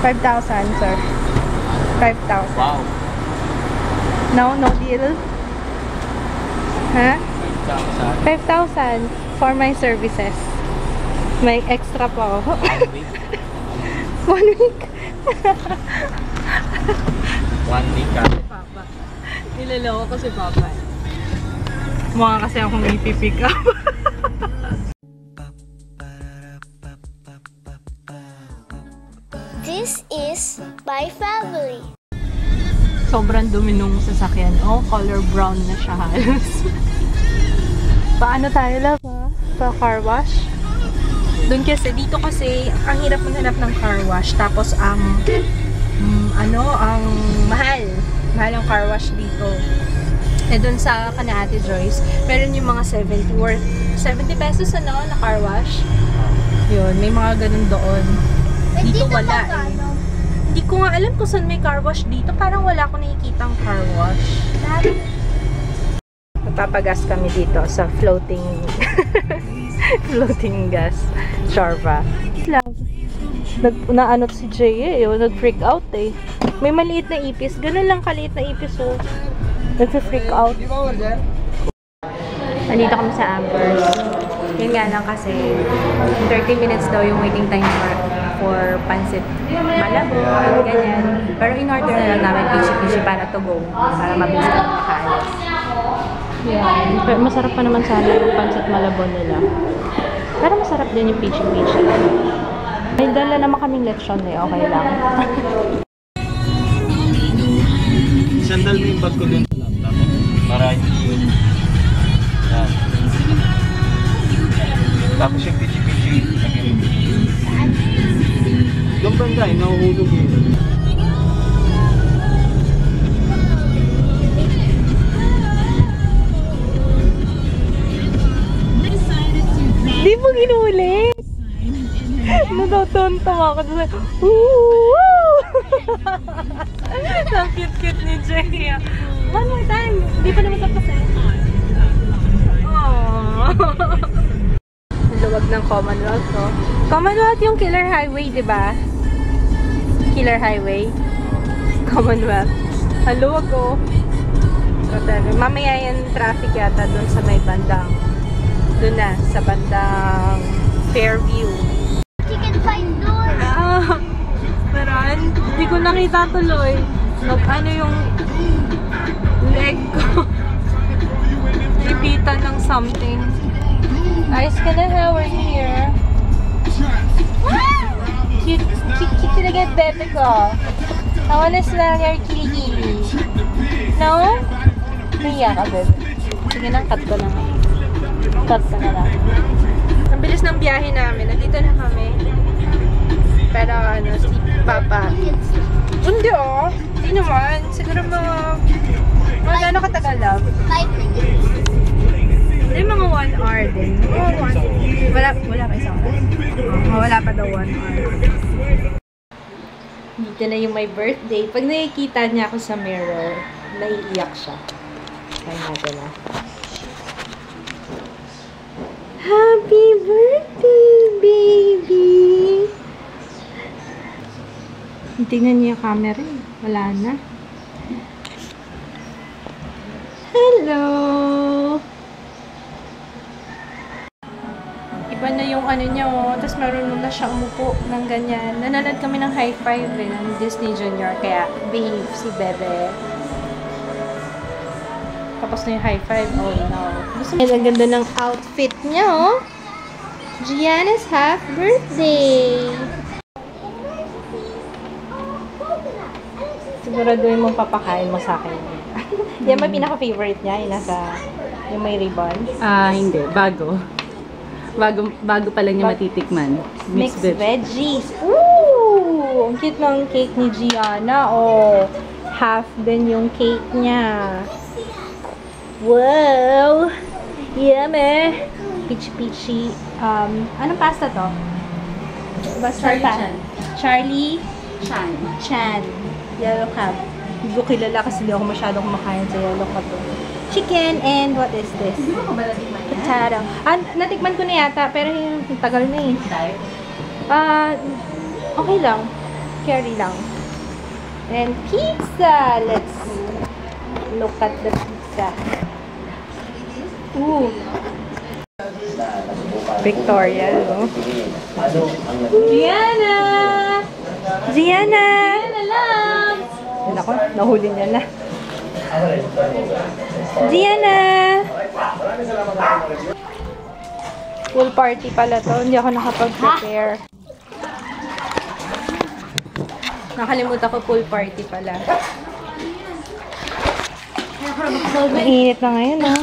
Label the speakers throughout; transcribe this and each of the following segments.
Speaker 1: 5,000, sir. 5,000.
Speaker 2: Wow.
Speaker 1: No deal? Ha?
Speaker 2: 5,000.
Speaker 1: 5,000 for my services. May extra pa ako.
Speaker 2: 1 week.
Speaker 1: 1 week?
Speaker 2: 1 week ka.
Speaker 1: Papa. Niloloko ko si Papa. Mukha kasi akong ipipick up.
Speaker 3: This is my family.
Speaker 1: Sobrang dumi nung sasakyan. Oh, color brown na siya halos. Paano tayo lang ha? Pa car wash? Doon kasi, dito kasi, ang hirap maghanap ng car wash. Tapos ang, ang mahal. Mahal ang car wash dito. Eh, doon sa kana Ate Joyce, meron yung mga 70 worth 70 pesos na car wash. Yun, may mga ganun doon. Dito wala eh. Hindi ko nga alam kung saan may car wash dito. Parang wala akong nakikitang car wash. Magpapagas kami dito sa floating floating gas. Charva. Love. Naano si Jay eh. Nag-freak out eh. May maliit na ipis. Ganun lang kaliit na ipis oh. Nag-freak out. Nandito kami sa Amber's. Yun nga lang kasi 30 minutes daw yung waiting time for pancit malabon, ganyan. Pero in-order na lang namin pichi-pichi para to go. Para mabilis kami makaalis. Yan. Pero masarap pa naman sana yung pancit malabon nila. Pero masarap din yung pichi-pichi. May dala naman kaming lechon eh. Okay lang.
Speaker 2: Sandal mo yung bag ko dun sa laptop. Para hindi yan. Tapos yung pichi-pichi. Yung banda eh, nahuhulog yun.
Speaker 1: Di mo ginuli! Natutuntawa ako doon. Ang cute-cute ni Jay. One more time! Hindi pa naman tapos eh. Aww. Luwag ng Commonwealth, no? Commonwealth yung Killer Highway, di ba? Killer Highway. Commonwealth. Ang luwag, oh. Mamaya yan traffic yata doon sa may bandang. Doon na, sa bandang Fairview.
Speaker 3: Chicken fight door.
Speaker 1: Ah, meron? Hindi ko nakita tuloy. Ano yung leg ko? Ipitan ng something. Ayos ka na ha, we're here. Cute talaga yung bebe ko. I wanna smell your kilikili. No? Naiya ka, bebe. Sige na, cut ko na nga. Cut ko na lang. Ang bilis ng biyahe namin. Nandito na kami. Pero si Papa. Hindi oh. Hindi naman. Siguro mga ano katagal lang?
Speaker 3: 5 minutes.
Speaker 1: Hindi, mga 1 hour din. Wala pa isang oras. Wala pa daw 1 hour. Dito na yung my birthday. Pag nakikita niya ako sa mirror, naiiyak siya. Kaya natin na. Happy birthday, baby! Tingnan niya yung camera eh. Wala na. Hello! Iba na yung ano niya oh. Tapos marunong na siya umupo ng ganyan. Nanonood kami ng high five eh, ng Disney Junior. Kaya behave si Bebe. Tapos na yung high five. Oh no. Gusto mo? Ang ganda ng outfit niya oh. Gianna's half birthday. Siguraduhin mong papakain mo sa akin. Yan ba pinaka-favorite niya? Yung nasa, yung may ribbon?
Speaker 4: Hindi. Bago. Bago pa lang niya matitikman.
Speaker 1: Mixed veggies. Ooh! Ang cute ng cake ni Gianna. Oh, half din yung cake niya. Wow! Yummy! Peachy. Anong pasta to? Basta Charlie Chan. Yellow Cab. Hindi ko kilala kasi hindi ako masyadong kumakain sa yellow cab. Chicken and what is this?
Speaker 4: Hindi mo ba natikman yan?
Speaker 1: Potato. Natikman ko na yata pero yung tagal na eh. Okay lang. Carry lang. And pizza! Let's look at the pizza. Ooh. Victoria, no? Gianna! Gianna! Gianna lang! Ako, nahuli niya na. Gianna! Pool party pala to. Hindi ako nakapag-prepare. Nakalimutan ko pool party pala. Mainit na ngayon, no?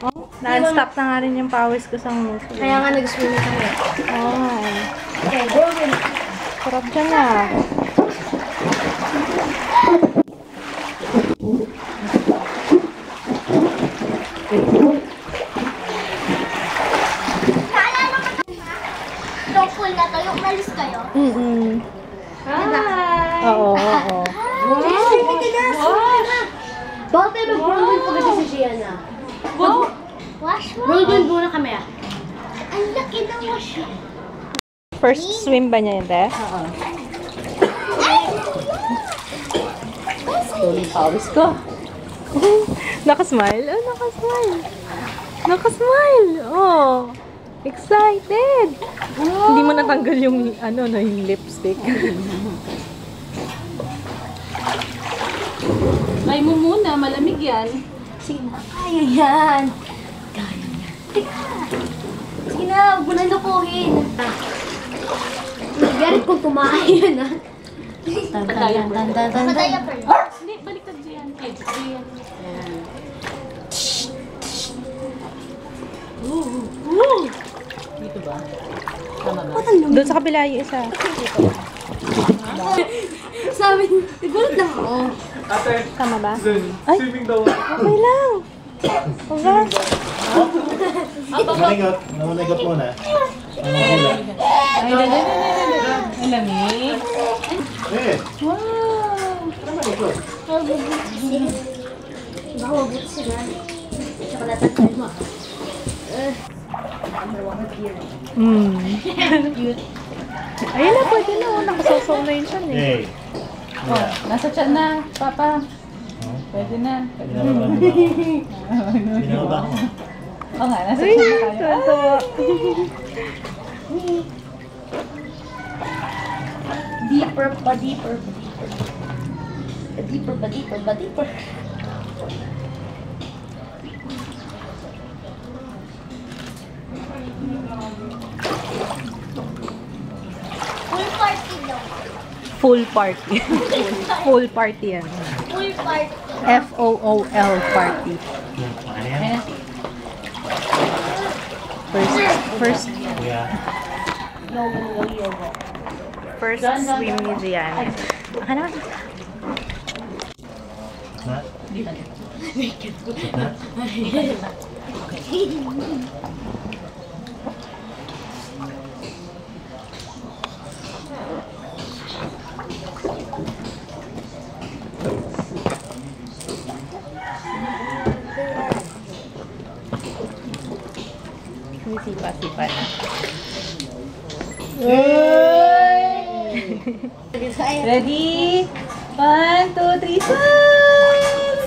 Speaker 1: Oh, non-stop na nga rin yung pawis ko sa nguso.
Speaker 3: Kaya nga nag-swimming kami.
Speaker 1: Oh. Sarap dyan na.
Speaker 3: Itong pool na to, yung malis kayo.
Speaker 1: Hi! Oo, oo.
Speaker 3: Bakit mag-roll po kasi si Gianna? Wash mo? Roll muna kami ah. Ang laki ng wash.
Speaker 1: First swim ba niya yun, te?
Speaker 4: Oo. Tuloy pawis ko.
Speaker 1: Nakasmile? Oh, nakasmile. Nakasmile. Oh. Excited. Hindi mo natanggal yung, ano, no, yung lipstick.
Speaker 4: Ay mo muna, malamig yan.
Speaker 3: Sige na, kaya yan. Kaya yan. Teka. Sige na, huwag mo na lukuhin. Garit kong tumahay na.
Speaker 4: Tantayan.
Speaker 3: Mataya pa rin.
Speaker 4: Hindi, baliktad diyan. Ay, diyan. Dito ba? Tama ba?
Speaker 1: Doon sa kabila yung isa.
Speaker 3: Sabi, nagulat lang ako.
Speaker 1: Tama ba? Ay, okay lang. Okay.
Speaker 2: Manigot. Manigot muna.
Speaker 4: Ay, ay, lamig.
Speaker 2: Eh,
Speaker 4: Wow!
Speaker 3: Bahugot sila. Tsaka natagay mo.
Speaker 1: Ayun na, pwede na. Nakasasaw na yun siya eh.
Speaker 2: hey.
Speaker 4: Oh, nasa tiyan na, Papa. Pwede na.
Speaker 2: Binaba ko.
Speaker 4: Oo nga, nasa
Speaker 1: Ay,
Speaker 4: tiyan na tayo.
Speaker 1: tuwa.
Speaker 3: Deeper pa, deeper pa, deeper. Deeper pa, deeper pa, deeper. Full party daw.
Speaker 1: Full party. Full party yan.
Speaker 3: Full party.
Speaker 1: F-O-O-L party.
Speaker 2: Ano yan?
Speaker 1: First
Speaker 2: Yeah.
Speaker 1: First swim ni Gianna. Ano?
Speaker 2: Na? Na?
Speaker 1: Sipa-sipa na.
Speaker 4: Ready? 1, 2, 3, swim!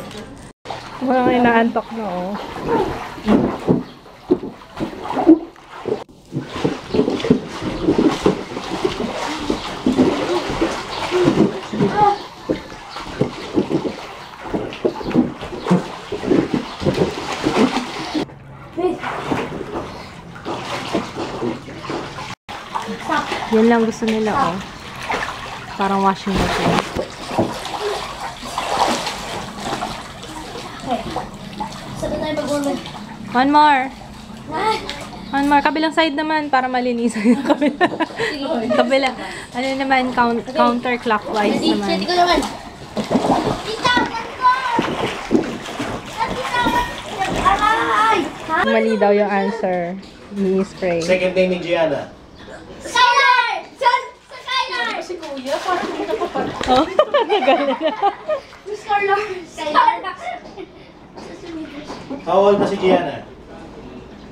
Speaker 1: Walang inaantok na, oh. Yan lang gusto nila, oh. Parang washing machine.
Speaker 3: Saan na tayo mag-ulit?
Speaker 1: One more. One more. Kabilang side naman para malinisan yung kabila. Kabila. Ano naman, counterclockwise naman.
Speaker 3: Sindi ko naman. Bitawan ko! Bitawan ko! Aray!
Speaker 1: Mali daw yung answer. Ni-spray.
Speaker 2: Second name ni Gianna.
Speaker 3: Skylar! Sa Skylar!
Speaker 4: Si Kuya, parang hindi nakapag...
Speaker 1: Oh, nagaling na.
Speaker 3: Skylar! Skylar!
Speaker 2: How old na si Gianna?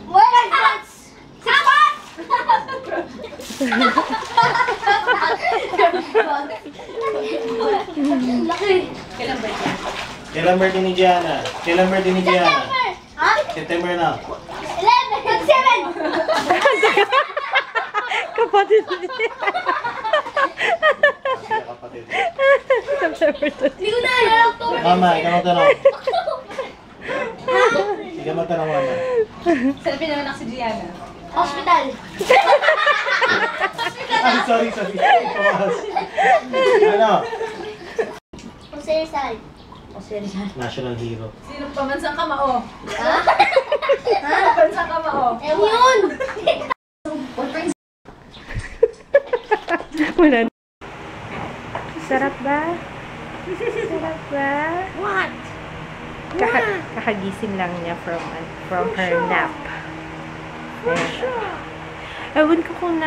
Speaker 3: Wala! 6 months! Laki.
Speaker 2: Kailan birthday ni Gianna? Kailan birthday ni Gianna?
Speaker 3: Ha?
Speaker 2: September na.
Speaker 3: 11! 7!
Speaker 4: Kapatid niya.
Speaker 2: Kapatid.
Speaker 4: September 2.
Speaker 3: Hindi ko na alam to.
Speaker 2: Mama, ikaw magtanong. Ikaw magtanong, mama.
Speaker 1: Saan pinanganak si Gianna?
Speaker 3: Hospital.
Speaker 2: Ay, sorry. Tumakas. Ano?
Speaker 3: Jose Rizal. Jose Rizal.
Speaker 2: National hero.
Speaker 1: Sino pamansang kamao?
Speaker 3: Ha? Ha?
Speaker 1: Pamansang kamao.
Speaker 3: Yun!
Speaker 4: Wala. Sarap ba? Sarap ba?
Speaker 3: What?
Speaker 4: Kakagising lang niya from her nap. Ewan ko kung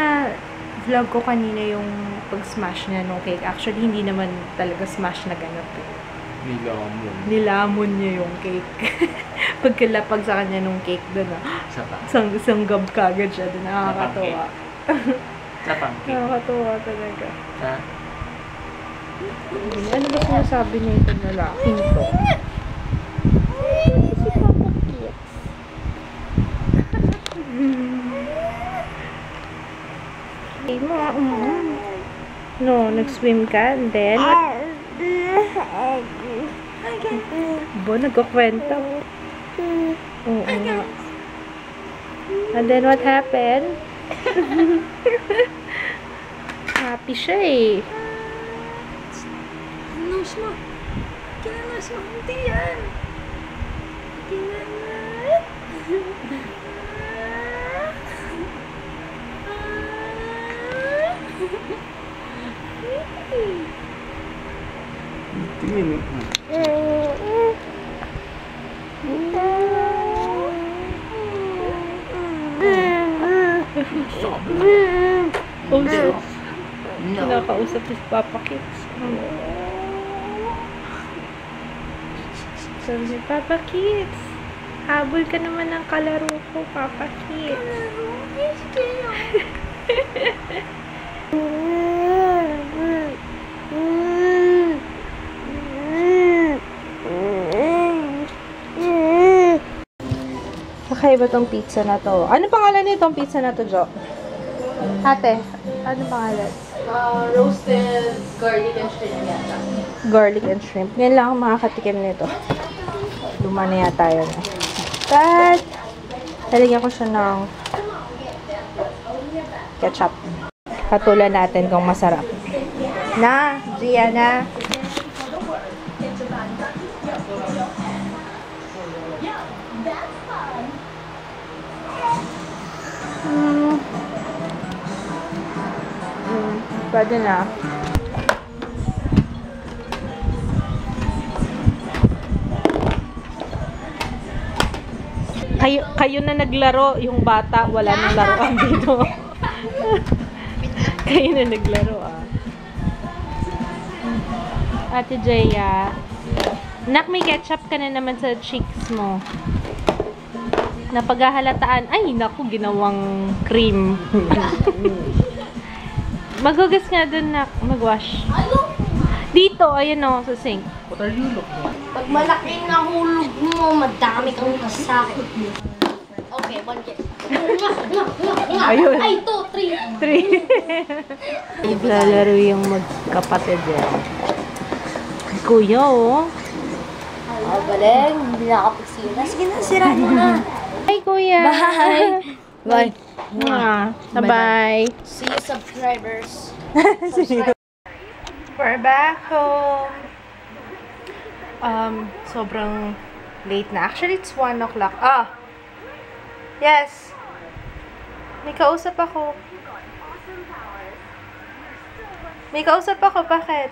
Speaker 4: vlog ko kanina yung pag-smash niya nung cake. Actually, hindi naman talaga smash na ganap eh. Nilamon niya yung cake. Pagkalapag sa kanya nung cake doon sanggab kagad siya doon. Nakakatawa.
Speaker 2: Sa pancake.
Speaker 4: Nakakatawa talaga.
Speaker 2: Ha?
Speaker 4: Ano ba sinasabi niya itong lalaking to? Si Papa Kit. No, nag-swim ka and then Bo, nagkukwento. Oo nga. And then what happened? Happy siya eh.
Speaker 3: Kinunos mo. Kinunos mo. Hindi yan.
Speaker 2: Tingin.
Speaker 4: Oh, no. Nakausap si Papa Kids. Sabi ni Papa Kids, habol ka naman ng kalaro ko, Papa Kids. Kakaiba tong pizza na to. Ano pangalan nitong pizza na to, Jo? Ate, ano pangalan?
Speaker 1: Roasted garlic and shrimp yata.
Speaker 4: Garlic and shrimp. Ngayon lang ako makakatikim nito. Luma na yata yun. But, talagyan ko siya ng ketchup. Patulan natin kung masarap. Na, Gianna. Pwede na. Kayo na naglaro, yung bata, wala nang laruan dito. Kayo na naglaro, ah. Ate Jaya. Nak, may ketchup ka na naman sa cheeks mo. Napaghahalataan. Ay, naku, ginawang cream. Maghugas nga dun, Nak. Mag-wash. Dito, ayan o, sa sink.
Speaker 3: Pag malaki na hulog mo, madami kang kasakit mo. Okay, 1 kiss.
Speaker 4: Ayun.
Speaker 3: Ay, 2, 3.
Speaker 4: 3. Naglalaro yung magkapatid yan. Kuya, oh.
Speaker 3: Oh, galing. Hindi nakakapagsira. Sige na, sira mo na.
Speaker 4: Hi, Kuya.
Speaker 3: Bye. Bye.
Speaker 4: Bye-bye.
Speaker 3: See you, subscribers.
Speaker 4: We're back home. Sobrang late na. Actually, it's 1 o'clock. Ah! Yes! May kausap ako. May kausap ako. Bakit?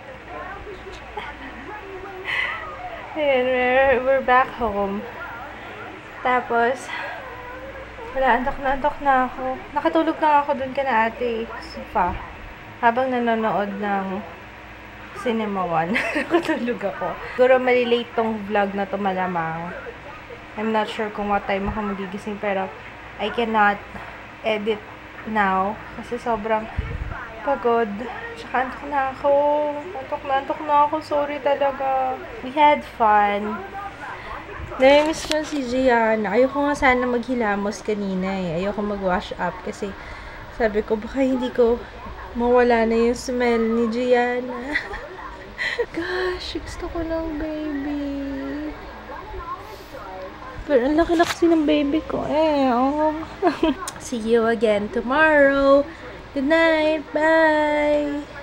Speaker 4: We're back home. Tapos, wala, antok na ako. Nakatulog na ako dun ka na ate. Sofa. Habang nanonood ng Cinema 1. Nakatulog ako. Siguro malilate tong vlog na to malamang. I'm not sure kung what time ako magigising pero I cannot edit now. Kasi sobrang pagod. Tsaka antok na ako. Antok na ako. Sorry talaga. We had fun. Namimiss ko si Gianna. Ayoko nga sana maghilamos kanina eh. Ayoko mag-wash up kasi sabi ko baka hindi ko mawala na yung smell ni Gianna. Gosh, gusto ko ng baby. Pero ang laki na kasi ng baby ko eh. Oh. See you again tomorrow. Good night. Bye.